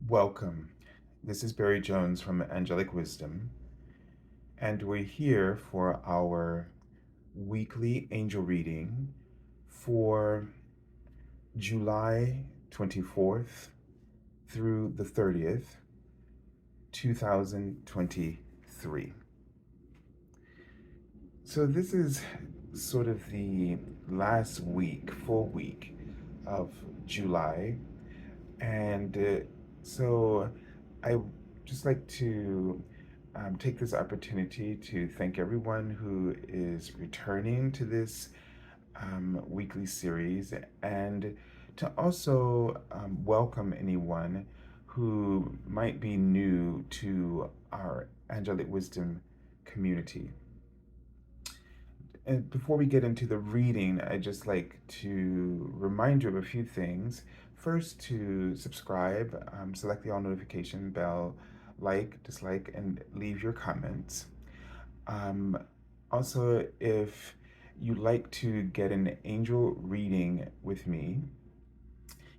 Welcome. This is Barry Jones from Angelic Wisdom, and we're here for our weekly angel reading for July 24th through the 30th, 2023. So, this is sort of the last week, full week of July, and so I just like to take this opportunity to thank everyone who is returning to this weekly series and to also welcome anyone who might be new to our Angelic Wisdom community. And before we get into the reading, I'd just like to remind you of a few things. First, to subscribe, select the all notification bell, like, dislike, and leave your comments. Um, Also, if you'd like to get an angel reading with me,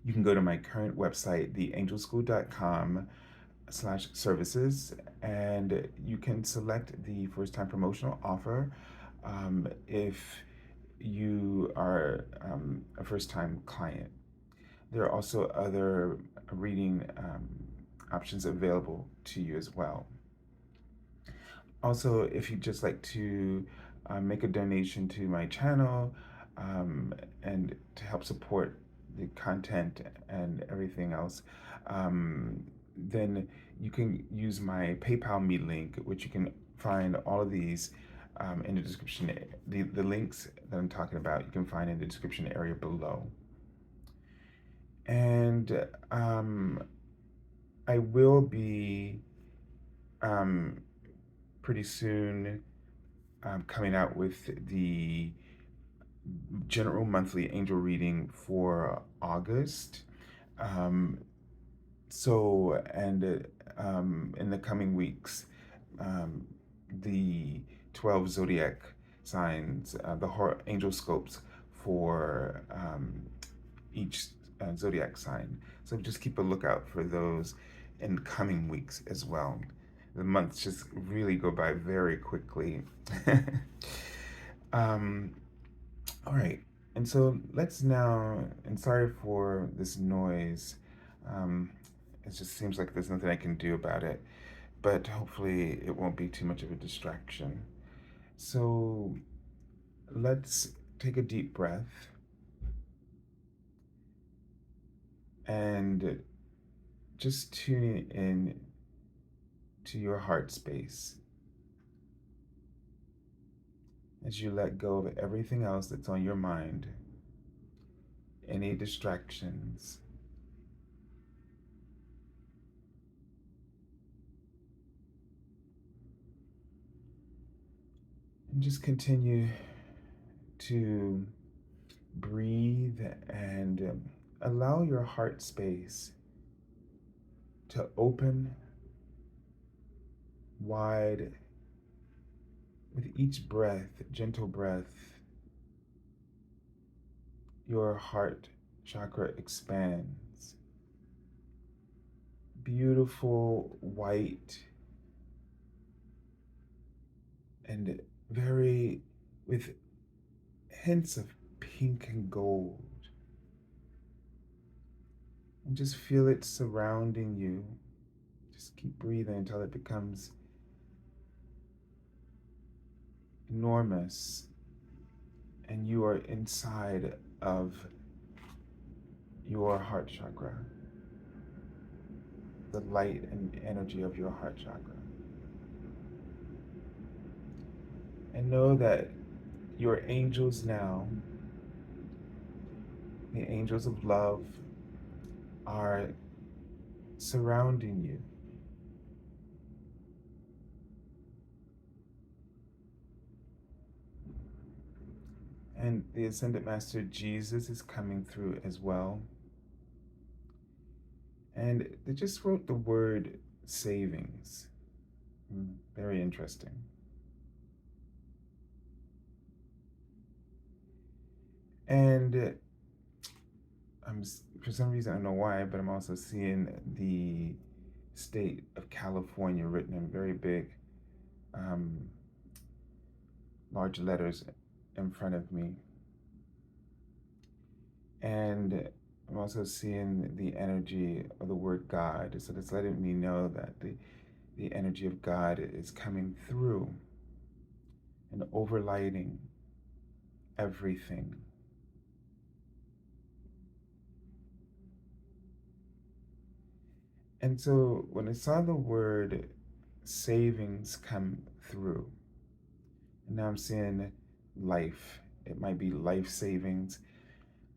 you can go to my current website, theangelschool.com/services, and you can select the first time promotional offer if you are a first time client. There are also other reading options available to you as well. Also, if you'd just like to make a donation to my channel and to help support the content and everything else, then you can use my PayPal me link, which you can find all of these in the description. The links that I'm talking about, you can find in the description area below. And I will be pretty soon coming out with the general monthly angel reading for August. Um, in the coming weeks, the 12 zodiac signs, angel scopes for each zodiac sign. So just keep a lookout for those in coming weeks as well. The months just really go by very quickly. um, all right. And so let's now, and sorry for this noise. It just seems like there's nothing I can do about it, but hopefully it won't be too much of a distraction. So let's take a deep breath and just tune in to your heart space as you let go of everything else that's on your mind, any distractions. And just continue to breathe and allow your heart space to open wide with each breath, gentle breath. Your heart chakra expands. Beautiful white and very with hints of pink and gold. And just feel it surrounding you. Just keep breathing until it becomes enormous and you are inside of your heart chakra, the light and energy of your heart chakra. And know that your angels now, the angels of love, are surrounding you. And the Ascended Master Jesus is coming through as well. And they just wrote the word savings. Very interesting. And I'm for some reason, I don't know why, but I'm also seeing the state of California written in very big, um, large letters in front of me. And I'm also seeing the energy of the word God. So it's letting me know that the energy of God is coming through and overlighting everything. And so when I saw the word savings come through, and now I'm seeing life, it might be life savings.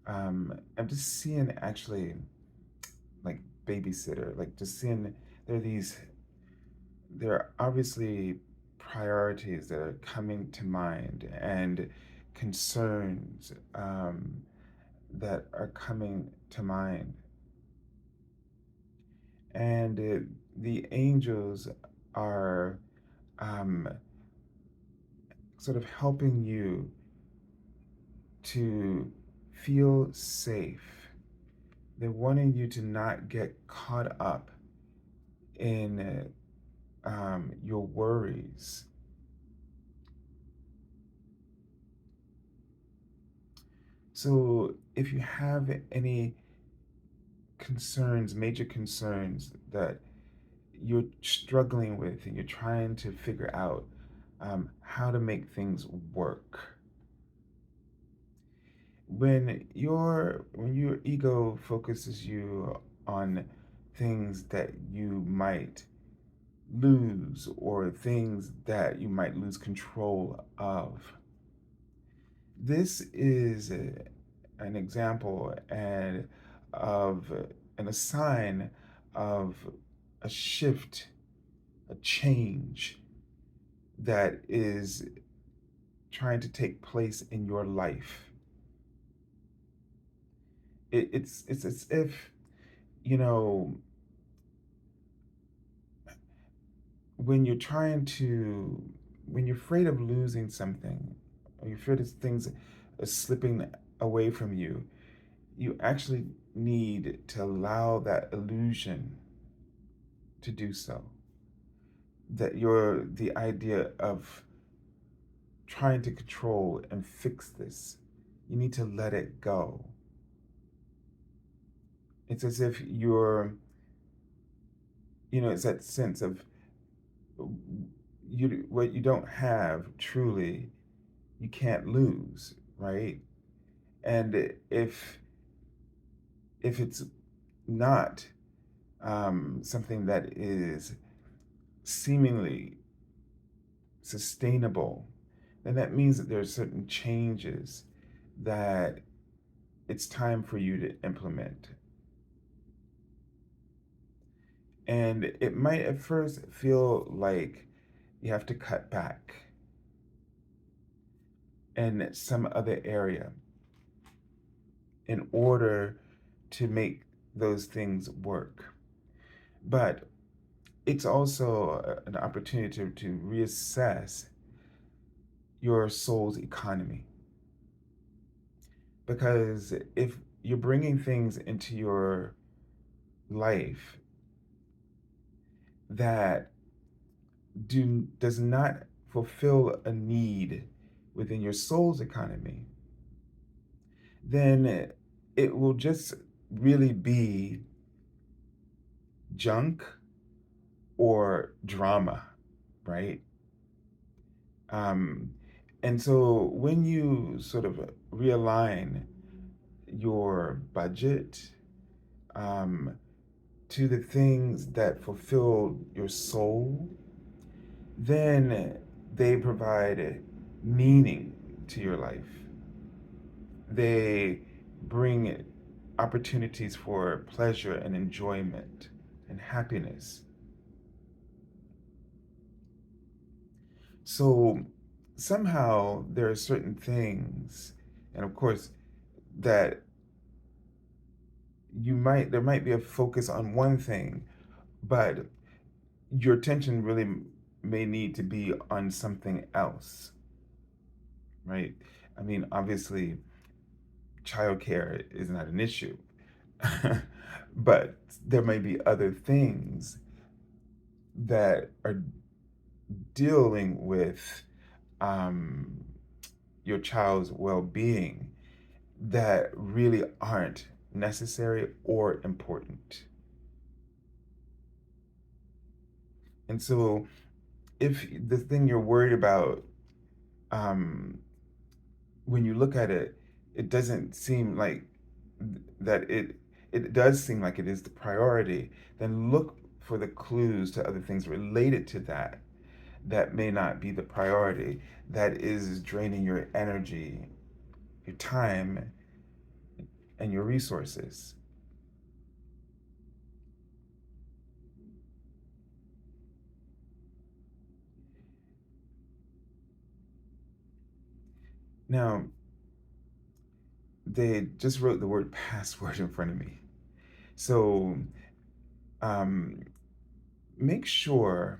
I'm just seeing actually like babysitter, like just seeing there are these, there are obviously priorities that are coming to mind and concerns that are coming to mind. And the angels are um, sort of helping you to feel safe. They're wanting you to not get caught up in your worries. So if you have any concerns, major concerns that you're struggling with and you're trying to figure out how to make things work, when your ego focuses you on things that you might lose or things that you might lose control of, this is an example and of and a sign of a shift, a change that is trying to take place in your life. It's as if, you know, when you're trying to, when you're afraid of losing something, or you're afraid of things slipping away from you, you actually need to allow that illusion to do so. That you're the idea of trying to control and fix this, you need to let it go. It's as if you're, it's that sense of what you don't have truly, you can't lose, right? And if it's not something that is seemingly sustainable, then that means that there are certain changes that it's time for you to implement. And it might at first feel like you have to cut back in some other area in order to make those things work. But it's also an opportunity to reassess your soul's economy. Because if you're bringing things into your life that does not fulfill a need within your soul's economy, then it will just really be junk or drama, right? Um, and so when you sort of realign your budget um, to the things that fulfill your soul, then they provide meaning to your life. They bring opportunities for pleasure and enjoyment and happiness. So somehow there are certain things, and of course, that there might be a focus on one thing, but your attention really may need to be on something else, right? I mean, obviously, childcare is not an issue. But there may be other things that are dealing with um, your child's well-being that really aren't necessary or important. And so if the thing you're worried about, um, when you look at it, it doesn't seem like that it does seem like it is the priority, then look for the clues to other things related to that that may not be the priority, that is draining your energy, your time, and your resources. Now, they just wrote the word password in front of me. So um, make sure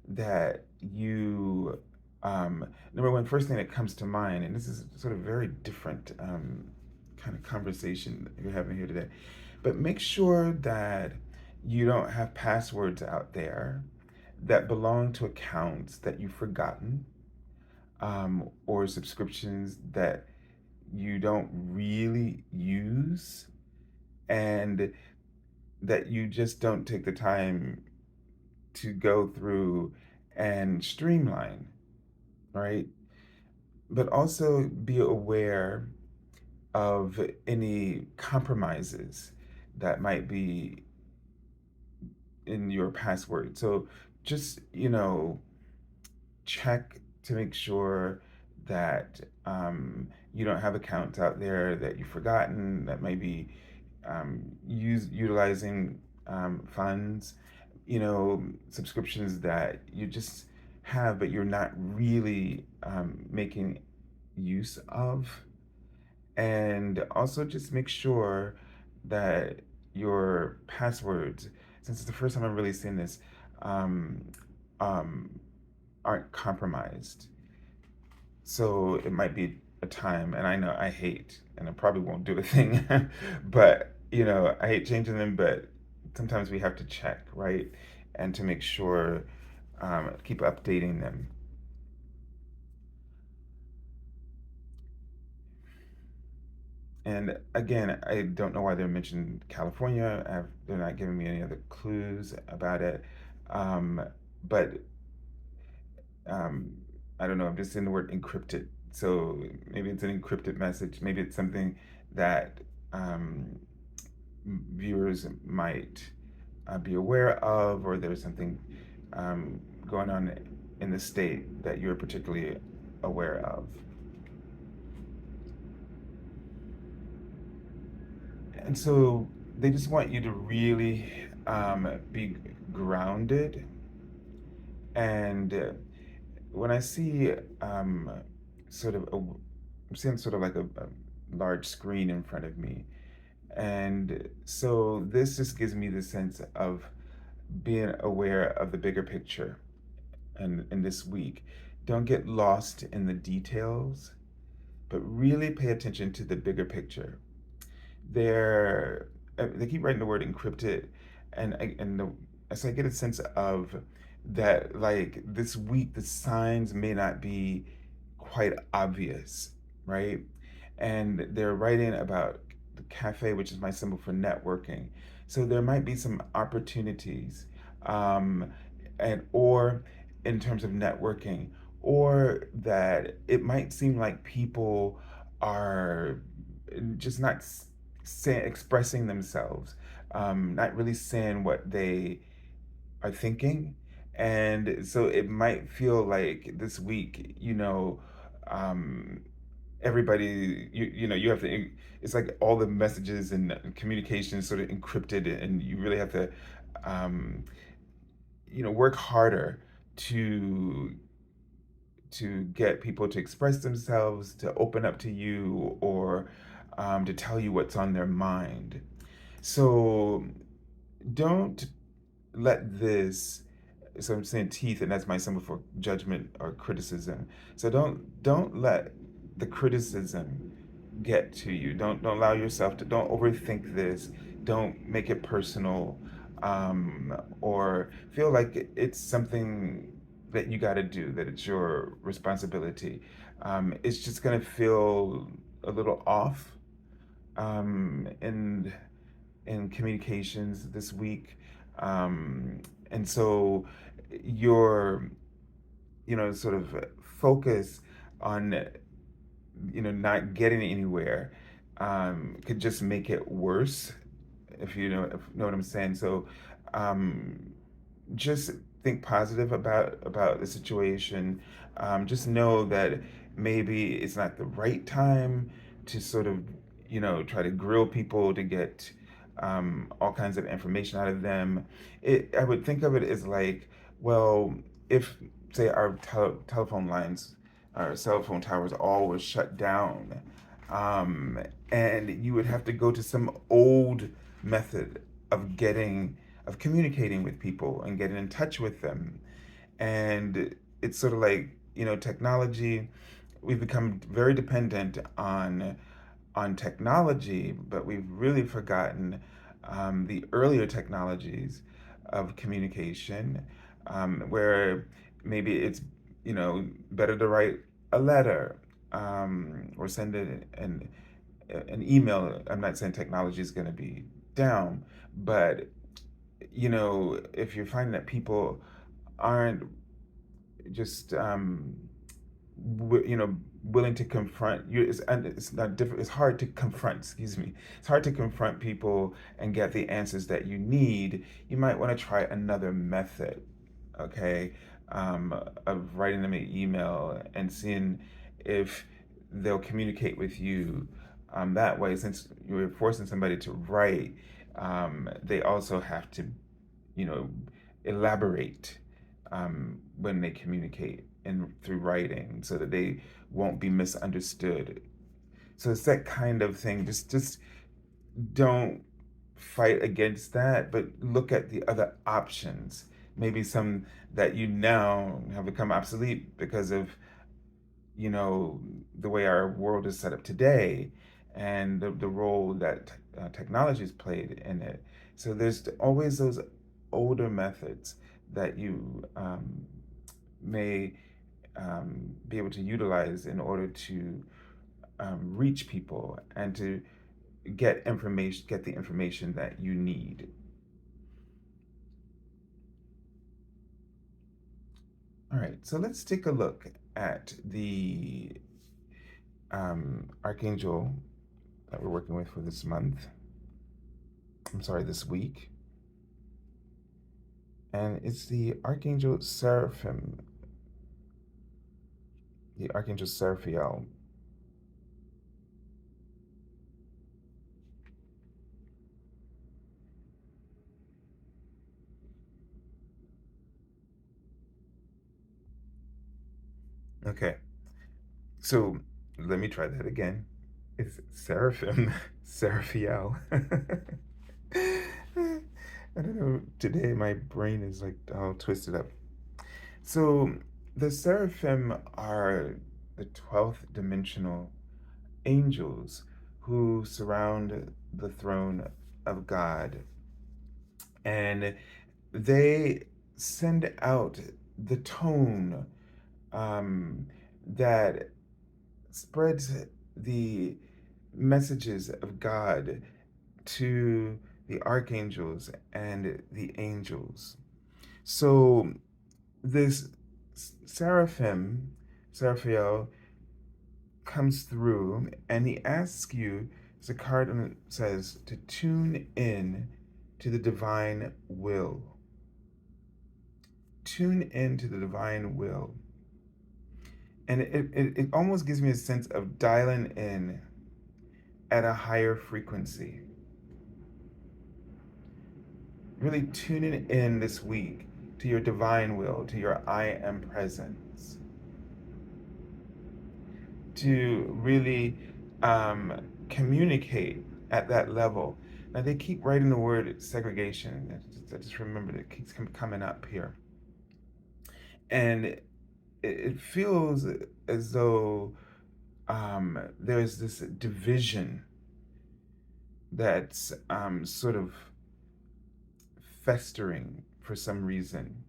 that you, number one, first thing that comes to mind, and this is sort of very different kind of conversation that you're having here today, but make sure that you don't have passwords out there that belong to accounts that you've forgotten, or subscriptions that you don't really use, and that you just don't take the time to go through and streamline, right? But also be aware of any compromises that might be in your password. So just, check to make sure that you don't have accounts out there that you've forgotten that may be utilizing funds, subscriptions that you just have, but you're not really making use of. And also just make sure that your passwords, since it's the first time I'm really seeing this, um, um, aren't compromised. So it might be a time, and I know I hate, and I probably won't do a thing, but I hate changing them, but sometimes we have to check, right? And to make sure, keep updating them. And again, I don't know why they're mentioning California. They're not giving me any other clues about it. Um, but um, I don't know. I'm just seeing the word encrypted. So maybe it's an encrypted message. Maybe it's something that um, viewers might be aware of, or there's something going on in the state that you're particularly aware of. And so they just want you to really be grounded. And when I see sort of, I'm seeing sort of like a large screen in front of me. And so this just gives me the sense of being aware of the bigger picture and in this week. Don't get lost in the details, but really pay attention to the bigger picture. They're they keep writing the word encrypted, so I get a sense of that, like, this week the signs may not be quite obvious, right? And they're writing about the cafe, which is my symbol for networking. So there might be some opportunities, um, and or in terms of networking, or that it might seem like people are just not expressing themselves, not really saying what they are thinking. And so it might feel like this week, um, everybody, you have to, it's like all the messages and communication is sort of encrypted, and you really have to, um, work harder to get people to express themselves, to open up to you, or to tell you what's on their mind. So don't let this. So I'm saying teeth, and that's my symbol for judgment or criticism. So don't let the criticism get to you. Don't allow yourself to. Don't overthink this. don't make it personal, or feel like it's something that you got to do, that it's your responsibility. It's just going to feel a little off, in communications this week, and so your, sort of focus on, not getting anywhere, could just make it worse, if you know what I'm saying. So, um, just think positive about the situation. Just know that maybe it's not the right time to sort of, try to grill people to get, all kinds of information out of them. I would think of it as like, well, if, say, our telephone lines, our cell phone towers all were shut down, um, and you would have to go to some old method of communicating with people and getting in touch with them. And it's sort of like, technology. We've become very dependent on technology, but we've really forgotten, the earlier technologies of communication, where maybe it's, better to write a letter, or send an email. I'm not saying technology is going to be down, but, if you're finding that people aren't just, willing to confront you, and it's not different. It's hard to confront. Excuse me. It's hard to confront people and get the answers that you need. You might want to try another method, okay, of writing them an email and seeing if they'll communicate with you, that way. Since you're forcing somebody to write, they also have to, you know, elaborate, when they communicate and through writing, so that they won't be misunderstood. So it's that kind of thing. Just don't fight against that, but look at the other options. Maybe some that you now have become obsolete because of, the way our world is set up today, and the role that, technology has played in it. So there's always those older methods that you, may, be able to utilize in order to, reach people and to get the information that you need. All right, so let's take a look at the, archangel that we're working with for this month. I'm sorry, this week. And it's the Archangel Seraphim, the Archangel Seraphiel. Okay, so let me try that again. It's Seraphim Seraphiel. I don't know. Today my brain is like all twisted up. So the seraphim are the 12th dimensional angels who surround the throne of God. And they send out the tone, um, that spreads the messages of God to the archangels and the angels. So this seraphim, Seraphiel, comes through and he asks you, as a card says, to tune in to the divine will. Tune in to the divine will. And it almost gives me a sense of dialing in at a higher frequency. Really tuning in this week to your divine will, to your I am presence, to really, communicate at that level. Now, they keep writing the word segregation. I just remembered it keeps coming up here. And it feels as though, there's this division that's sort of festering for some reason.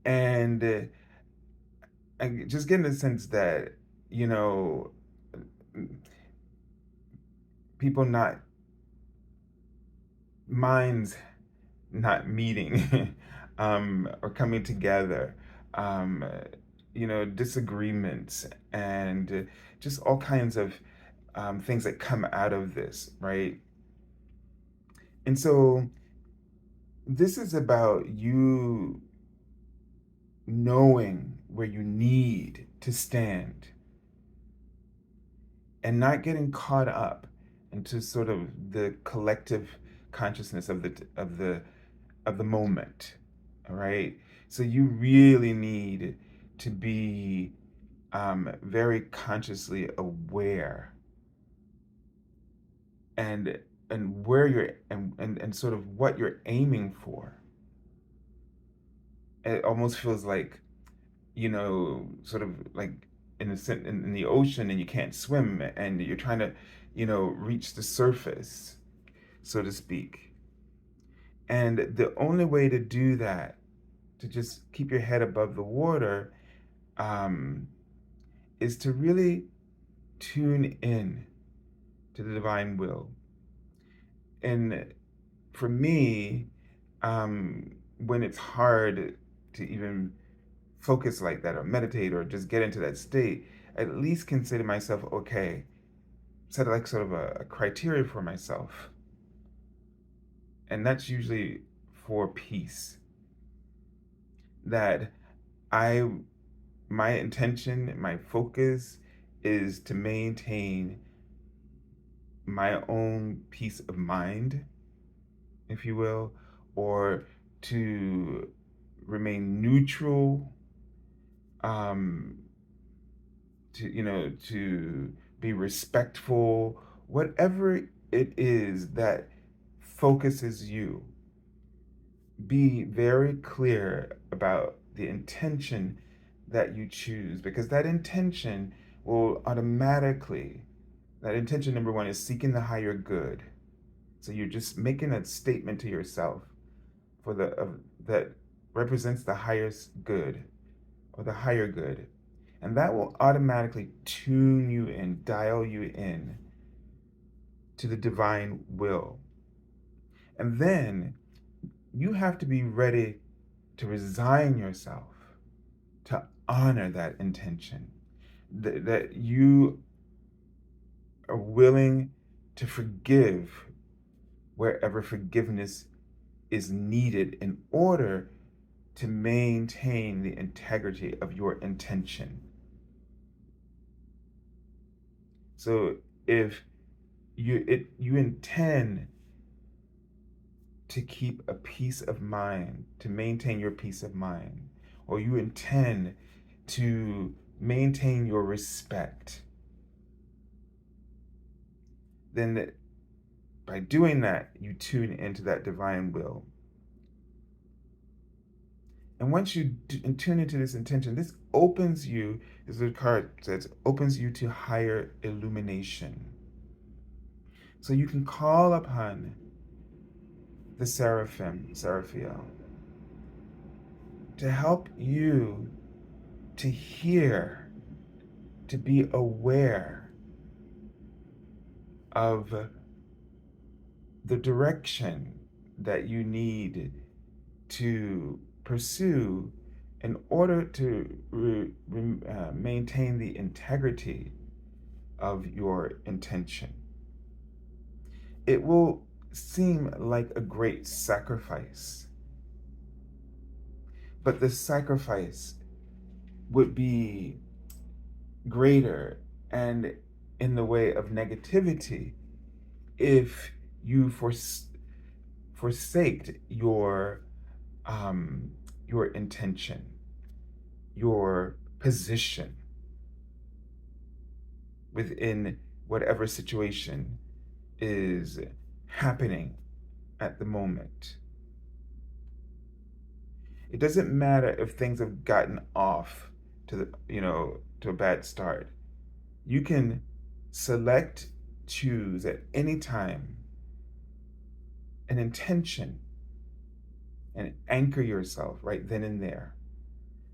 And I just getting the sense that, you know, people not, minds not meeting or coming together, um, disagreements, and just all kinds of things that come out of this, right? And so this is about you knowing where you need to stand and not getting caught up into sort of the collective consciousness of the moment. All right. So you really need to be very consciously aware, and where you're, and sort of what you're aiming for. It almost feels like, sort of like in the ocean, and you can't swim, and you're trying to, reach the surface, so to speak. And the only way to do that, to just keep your head above the water, um, is to really tune in to the divine will. And for me, when it's hard to even focus like that, or meditate, or just get into that state, at least consider myself, okay, set like sort of a criteria for myself. And that's usually for peace. That I, my intention, my focus is to maintain my own peace of mind, if you will, or to remain neutral, um, to be respectful, whatever it is that focuses you. Be very clear about the intention that you choose, because that intention will automatically, that intention number one is seeking the higher good. So you're just making a statement to yourself for the that represents the highest good, or the higher good, and that will automatically tune you in, dial you in to the divine will. And then you have to be ready to resign yourself to honor that intention, that you are willing to forgive wherever forgiveness is needed in order to maintain the integrity of your intention. So if you intend to keep a peace of mind, to maintain your peace of mind, or you intend to maintain your respect, then by doing that, you tune into that divine will. And once you tune into this intention, this opens you, as the card says, opens you to higher illumination. So you can call upon the Seraphim Seraphiel to help you to hear, to be aware of the direction that you need to pursue in order to maintain the integrity of your intention. It will seem like a great sacrifice, but the sacrifice would be greater and in the way of negativity if you forsaked your intention, your position within whatever situation is happening at the moment. It doesn't matter if things have gotten off to a bad start. You can select choose at any time an intention and anchor yourself right then and there.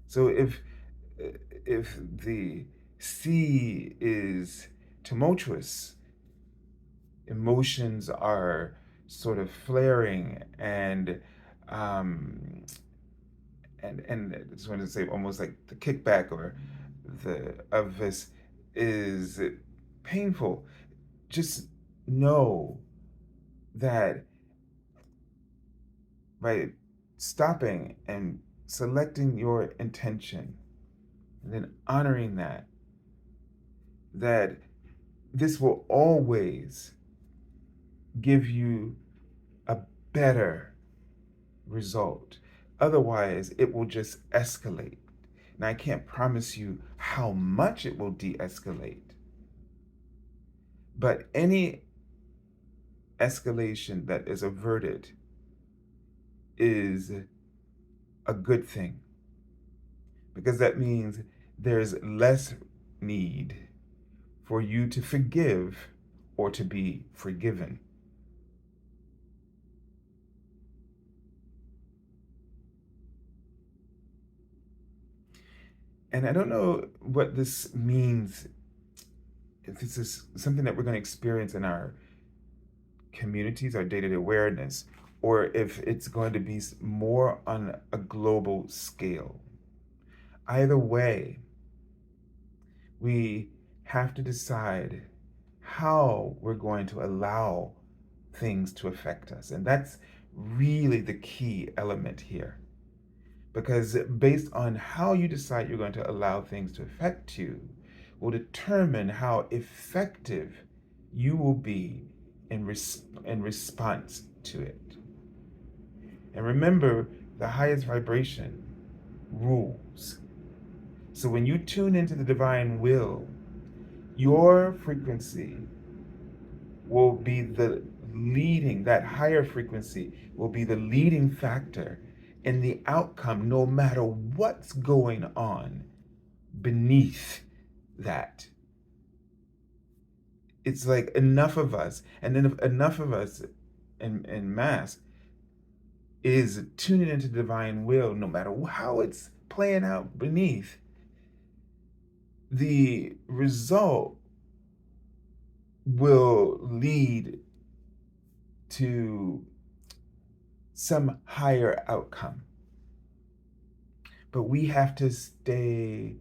So if the sea is tumultuous, emotions are sort of flaring um, and I just wanted to say almost like the kickback or the of this is painful. Just know that by stopping and selecting your intention and then honoring that this will always give you a better result. Otherwise, it will just escalate. Now, I can't promise you how much it will de escalate, but any escalation that is averted is a good thing because that means there's less need for you to forgive or to be forgiven. And I don't know what this means, if this is something that we're going to experience in our communities, our day to day awareness, or if it's going to be more on a global scale. Either way, we have to decide how we're going to allow things to affect us. And that's really the key element here. Because based on how you decide you're going to allow things to affect you, will determine how effective you will be in response to it. And remember, the highest vibration rules. So when you tune into the divine will, your frequency will be the leading, that higher frequency will be the leading factor in the outcome, no matter what's going on beneath that. It's like enough of us, and then if enough of us in mass is tuning into divine will, no matter how it's playing out beneath, the result will lead to some higher outcome. But we have to stay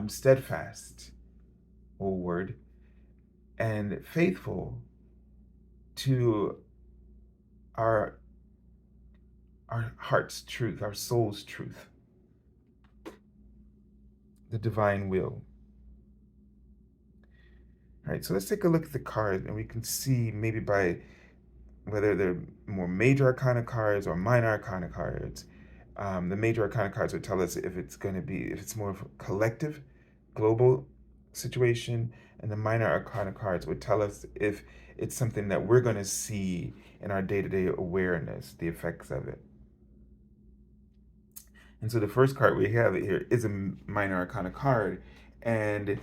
steadfast, old word, and faithful to our our heart's truth, our soul's truth, the divine will. All right, so let's take a look at the cards, and we can see maybe by whether they're more major arcana cards or minor arcana cards. The major arcana cards would tell us if it's going to be, if it's more of a collective, global situation, and the minor arcana cards would tell us if it's something that we're going to see in our day to day awareness, the effects of it. And so the first card we have here is a minor arcana card, and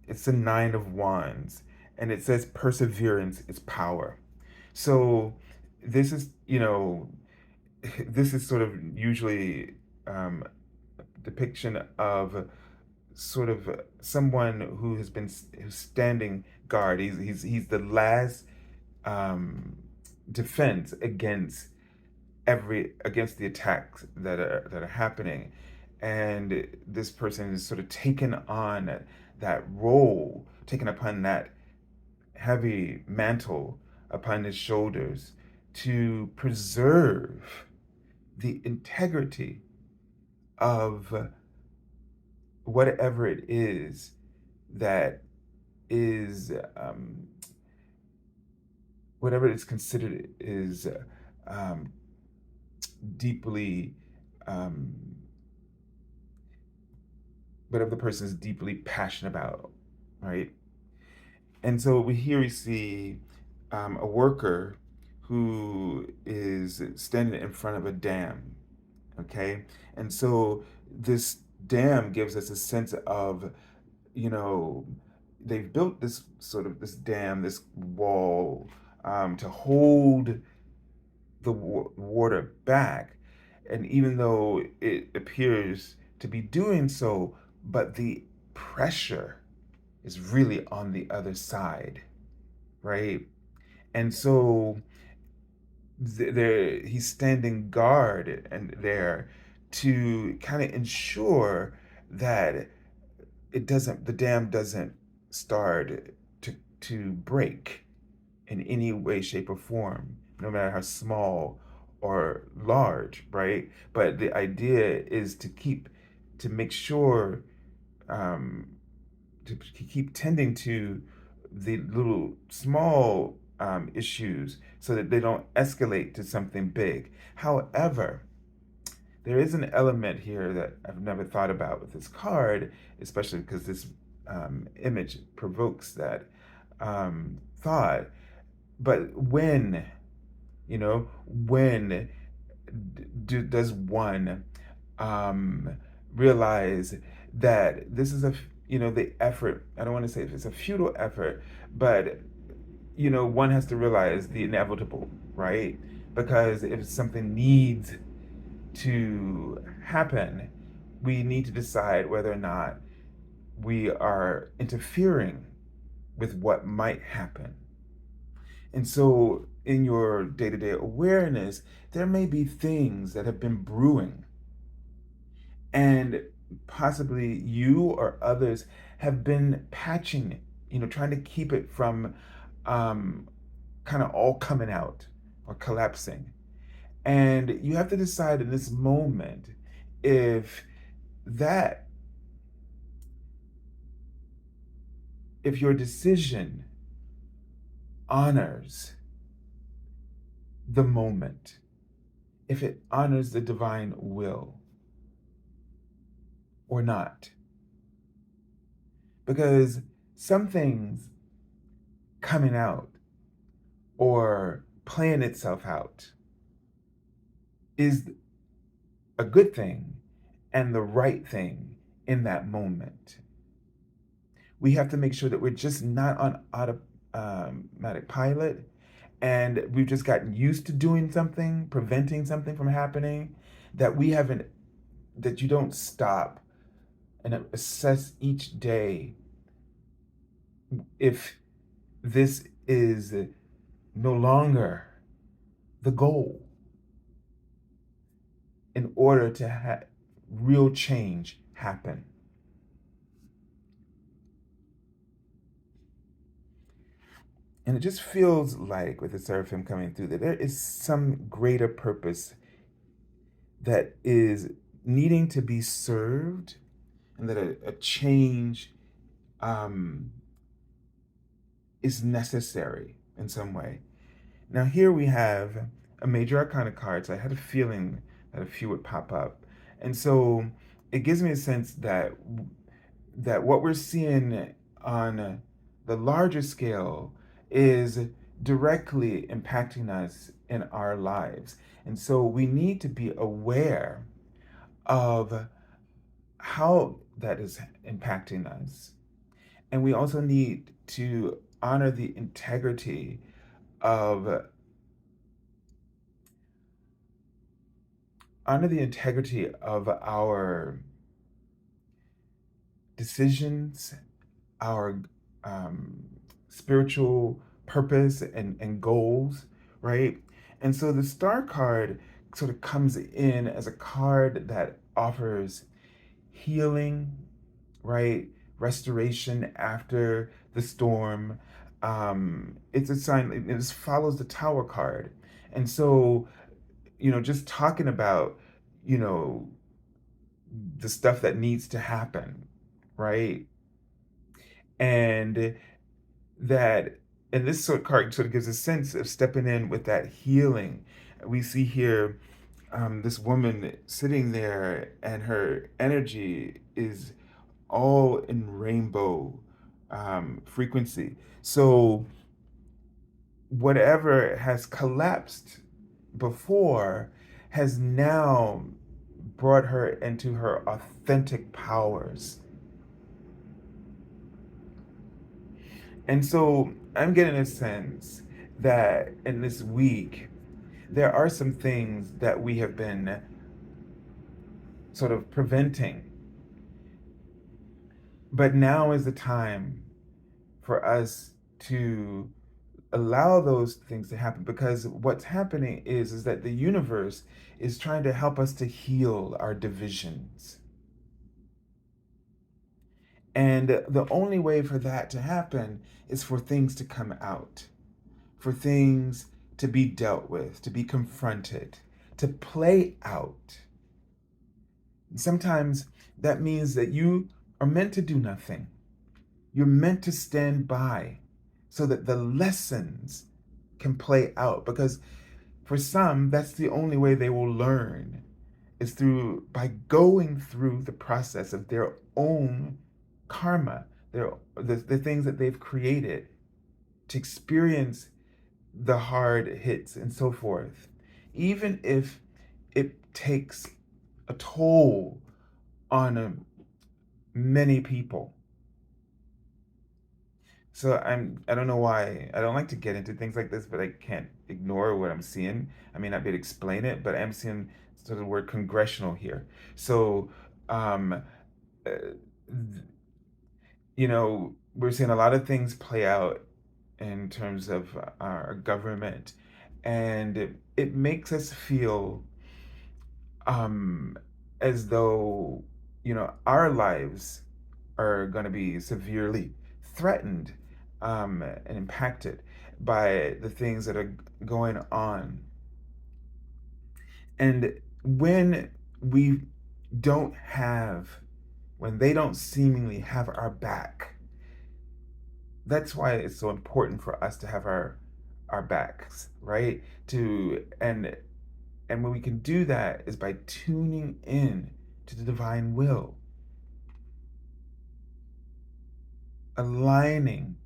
it's the Nine of Wands, and it says perseverance is power. So this is, this is sort of usually depiction of sort of someone who has been who's standing guard. He's the last defense against the attacks that are happening, and this person is sort of taken on that role, taken upon that heavy mantle upon his shoulders to preserve the integrity of whatever it is that is whatever it's considered is um, deeply whatever the person is deeply passionate about, right? And so we see a worker who is standing in front of a dam, okay? And so this dam gives us a sense of, you know, they've built this sort of this dam, this wall, to hold the water back. And even though it appears to be doing so, but the pressure is really on the other side, right? And so there he's standing guard and there to kind of ensure that the dam doesn't start to break in any way, shape, or form, no matter how small or large, right? But the idea is to make sure, um, to keep tending to the little small issues so that they don't escalate to something big. However, there is an element here that I've never thought about with this card, especially because this image provokes that thought. But when does one um, realize that this is the effort? I don't want to say if it's a futile effort, but one has to realize the inevitable, right? Because if something needs to happen, we need to decide whether or not we are interfering with what might happen. And so, in your day to day awareness, there may be things that have been brewing, and possibly you or others have been patching it, trying to keep it from um, kind of all coming out or collapsing. And you have to decide in this moment if that, if your decision honors the moment, if it honors the divine will or not. Because some things coming out or playing itself out is a good thing and the right thing in that moment. We have to make sure that we're just not on automatic pilot and we've just gotten used to doing something, preventing something from happening, that we haven't, that you don't stop and assess each day if this is no longer the goal in order to have real change happen. And it just feels like with the seraphim coming through that there is some greater purpose that is needing to be served, and that a change um, is necessary in some way. Now, here we have a major arcana card, so I had a feeling that a few would pop up. And so it gives me a sense that what we're seeing on the larger scale is directly impacting us in our lives. And so we need to be aware of how that is impacting us. And we also need to honor the integrity of our decisions, our um, spiritual purpose and goals, right? And so the star card sort of comes in as a card that offers healing, right? Restoration after the storm. It's a sign, it just follows the tower card. And so, just talking about, you know, the stuff that needs to happen, right? And that, and this sort of card sort of gives a sense of stepping in with that healing. We see here this woman sitting there, and her energy is all in rainbow frequency. So whatever has collapsed before has now brought her into her authentic powers. And so I'm getting a sense that in this week, there are some things that we have been sort of preventing. But now is the time for us to allow those things to happen, because what's happening is that the universe is trying to help us to heal our divisions. And the only way for that to happen is for things to come out, for things to be dealt with, to be confronted, to play out. And sometimes that means that you are meant to do nothing. You're meant to stand by so that the lessons can play out. Because for some, that's the only way they will learn, is through by going through the process of their own karma, the things that they've created, to experience the hard hits and so forth, even if it takes a toll on many people. So I don't know why I don't like to get into things like this, but I can't ignore what I'm seeing. I may not be able to explain it, but I'm seeing sort of the word congressional here. So um, uh, we're seeing a lot of things play out in terms of our government, and it makes us feel um, as though our lives are going to be severely threatened and impacted by the things that are going on. And when we don't have, when they don't seemingly have our back, that's why it's so important for us to have our backs, right? And when we can do that is by tuning in to the divine will, aligning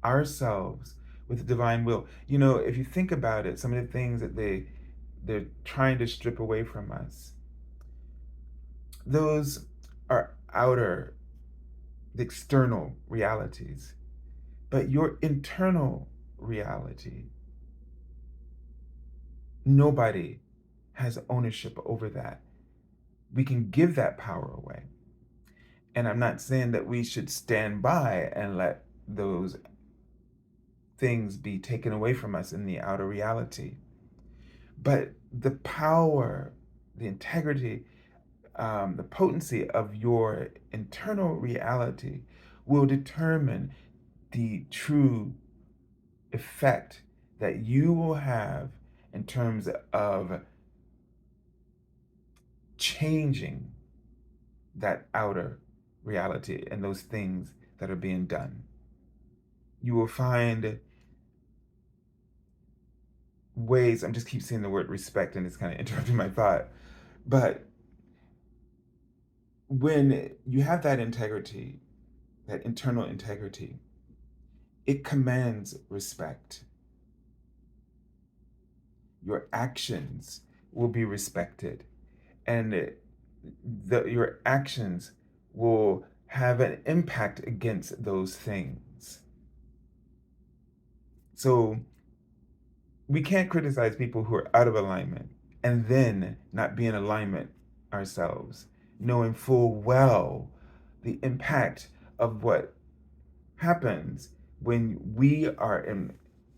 ourselves with the divine will. If you think about it, some of the things that they're trying to strip away from us, those are outer, the external realities. But your internal reality, nobody has ownership over that. We can give that power away. And I'm not saying that we should stand by and let those things be taken away from us in the outer reality. But the power, the integrity, the potency of your internal reality will determine the true effect that you will have in terms of changing that outer reality and those things that are being done. You will find ways, I'm just keep seeing the word respect and it's kind of interrupting my thought, but when you have that integrity, that internal integrity, it commands respect. Your actions will be respected, and your actions will have an impact against those things. So we can't criticize people who are out of alignment and then not be in alignment ourselves, knowing full well the impact of what happens when we are in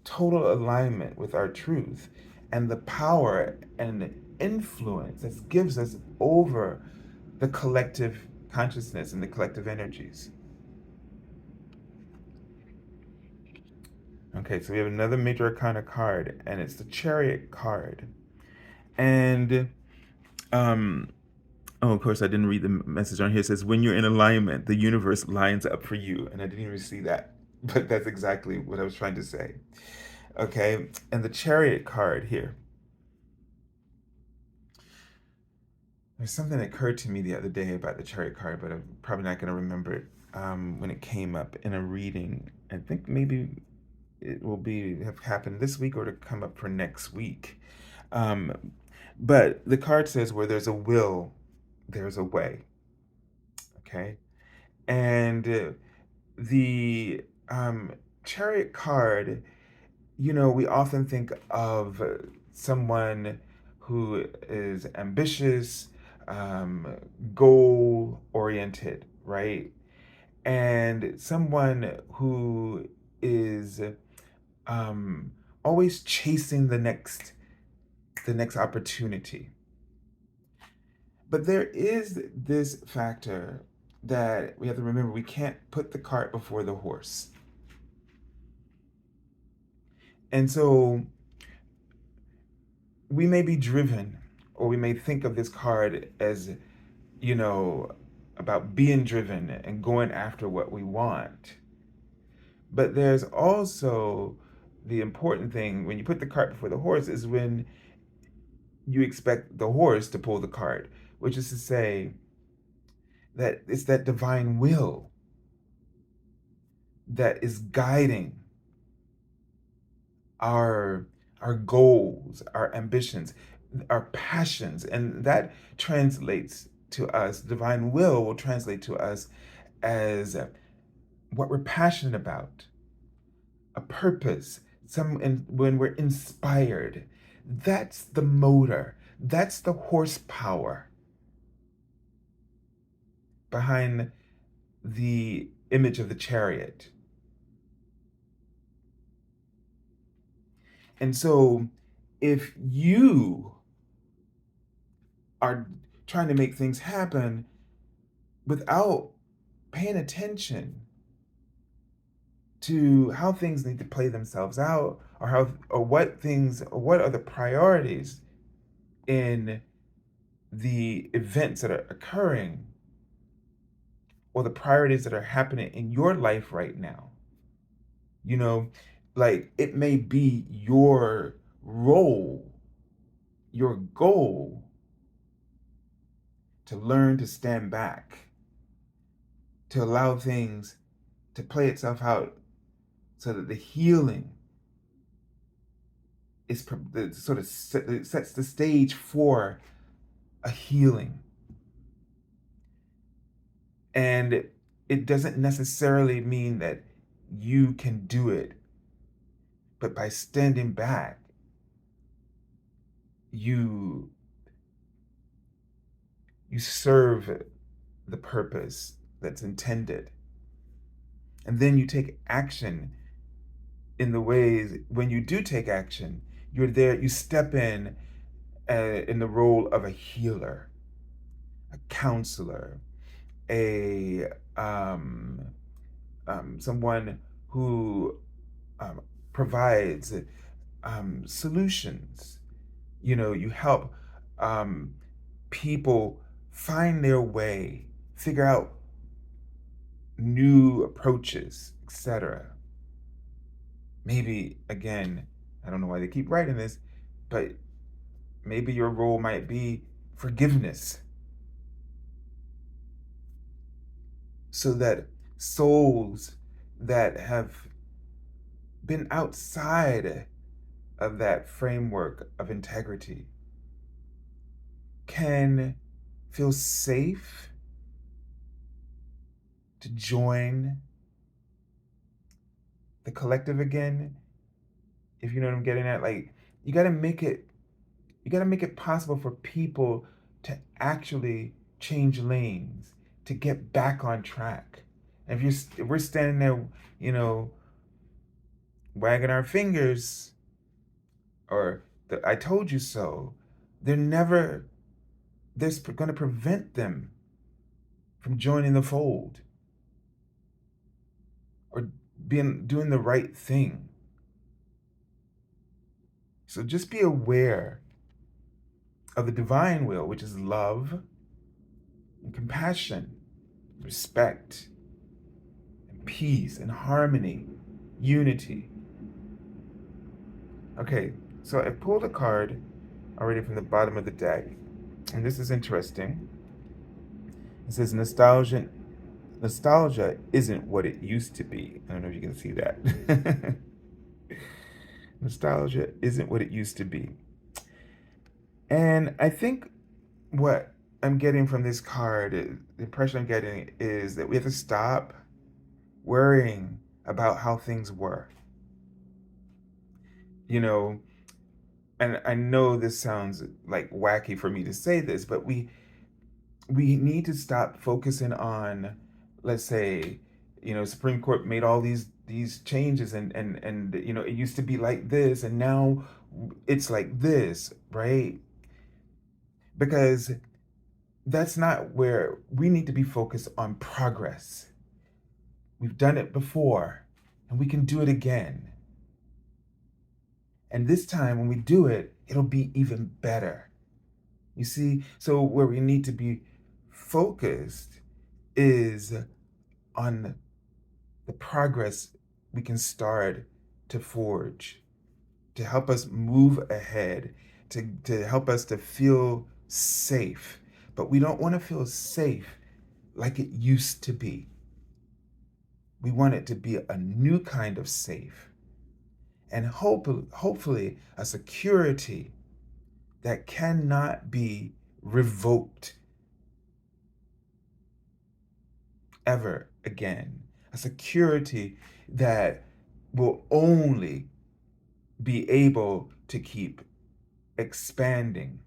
total alignment with our truth, and the power and influence that gives us over the collective consciousness and the collective energies. Okay, so we have another major arcana card, and it's the chariot card. And um oh, of course, I didn't read the message on here. It says, when you're in alignment, the universe lines up for you. And I didn't even see that. But that's exactly what I was trying to say. Okay. And the chariot card here. There's something that occurred to me the other day about the chariot card, but I'm probably not going to remember it when it came up in a reading. I think maybe it will have happened this week or to come up for next week. Um, but the card says, where there's a will, there's a way. Okay. And the chariot card, we often think of someone who is ambitious, um, goal oriented, right? And someone who is um, always chasing the next opportunity. But there is this factor that we have to remember: we can't put the cart before the horse. And so we may be driven, or we may think of this card as, you know, about being driven and going after what we want. But there's also the important thing: when you put the cart before the horse, is when you expect the horse to pull the cart, which is to say that it's that divine will that is guiding our our goals, our ambitions, our passions, and that translates to us. Divine will translate to us as what we're passionate about, a purpose. When we're inspired, that's the motor, that's the horsepower behind the image of the chariot. And so, if you are trying to make things happen without paying attention to how things need to play themselves out, or what are the priorities in the events that are occurring, or the priorities that are happening in your life right now. You know, like, it may be your role, your goal, to learn to stand back, to allow things to play itself out, so that the healing is sort of sets the stage for a healing. And it doesn't necessarily mean that you can do it, but by standing back, you you serve the purpose that's intended. And then you take action in the ways. When you do take action, you're there, you step in the role of a healer, a counselor, a someone who um, provides solutions. You help um, people find their way, figure out new approaches, etc. Maybe, again, I don't know why they keep writing this, but maybe your role might be forgiveness, so that souls that have been outside of that framework of integrity can feel safe to join the collective again. If you know what I'm getting at, like, you got to make it you got to make it possible for people to actually change lanes, to get back on track. And if we're standing there, you know, wagging our fingers, or I told you so, they're never this going to prevent them from joining the fold, or doing the right thing. So just be aware of the divine will, which is love and compassion, respect, and peace and harmony, unity. Okay, so I pulled a card already from the bottom of the deck, and this is interesting. It says nostalgia isn't what it used to be. I don't know if you can see that. Nostalgia isn't what it used to be. And I think what I'm getting from this card, the impression I'm getting, is that we have to stop worrying about how things were. You know, and I know this sounds like wacky for me to say this, but we need to stop focusing on, let's say, Supreme Court made all these changes, and it used to be like this and now it's like this, right? Because that's not where we need to be focused on progress. We've done it before and we can do it again. And this time when we do it, it'll be even better. You see? So where we need to be focused is on the progress we can start to forge, to help us move ahead, to help us to feel safe. But we don't want to feel safe like it used to be. We want it to be a new kind of safe. And hopefully a security that cannot be revoked ever again. A security that will only be able to keep expanding.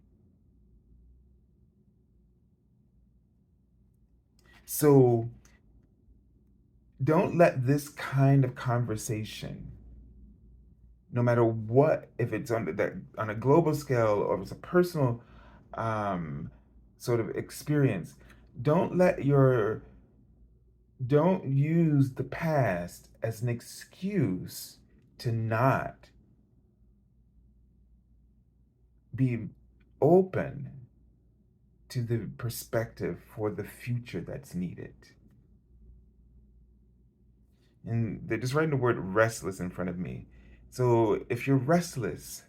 So don't let this kind of conversation, no matter what, if it's on a global scale or if it's a personal um, sort of experience, don't let your don't use the past as an excuse to not be open to the perspective for the future that's needed. And they're just writing the word restless in front of me. So if you're restless,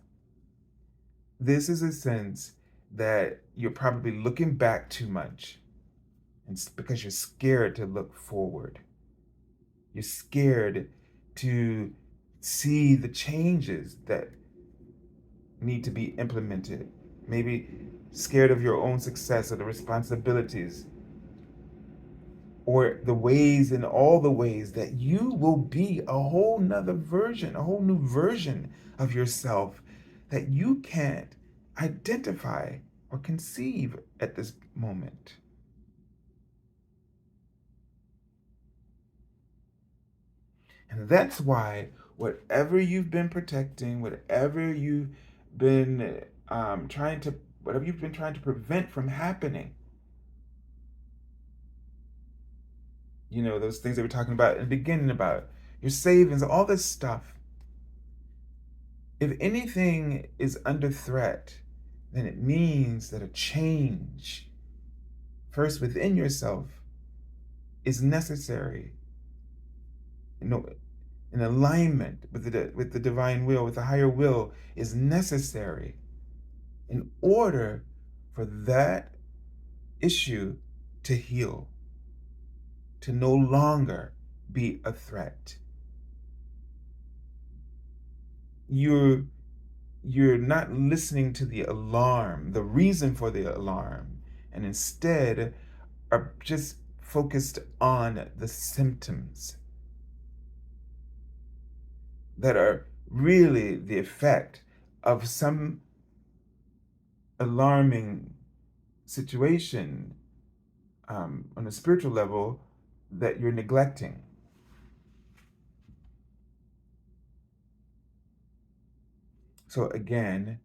this is a sense that you're probably looking back too much. And it's because you're scared to look forward. You're scared to see the changes that need to be implemented. Maybe scared of your own success or the responsibilities or the ways and all the ways that you will be a whole nother version, a whole new version of yourself that you can't identify or conceive at this moment. And that's why whatever you've been protecting, been trying to, whatever you've been trying to prevent from happening, those things that we're talking about in the beginning about your savings, all this stuff. If anything is under threat, then it means that a change, first within yourself, is necessary. In alignment with the divine will, with the higher will, is necessary in order for that issue to heal, to no longer be a threat. You're not listening to the alarm, the reason for the alarm, and instead are just focused on the symptoms that are really the effect of some alarming situation on a spiritual level that you're neglecting. So again,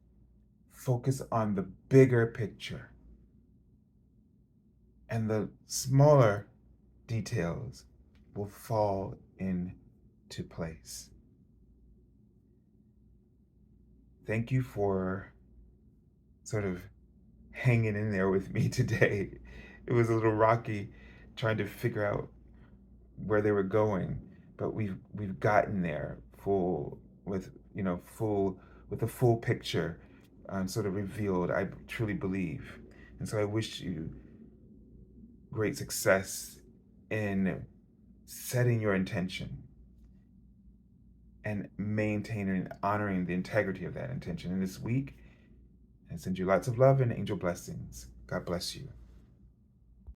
focus on the bigger picture, and the smaller details will fall into place. Thank you for sort of hanging in there with me today. It was a little rocky trying to figure out where they were going, but we've gotten there full with full with a full picture sort of revealed, I truly believe. And so I wish you great success in setting your intention and maintaining and honoring the integrity of that intention in this week. And send you lots of love and angel blessings. God bless you.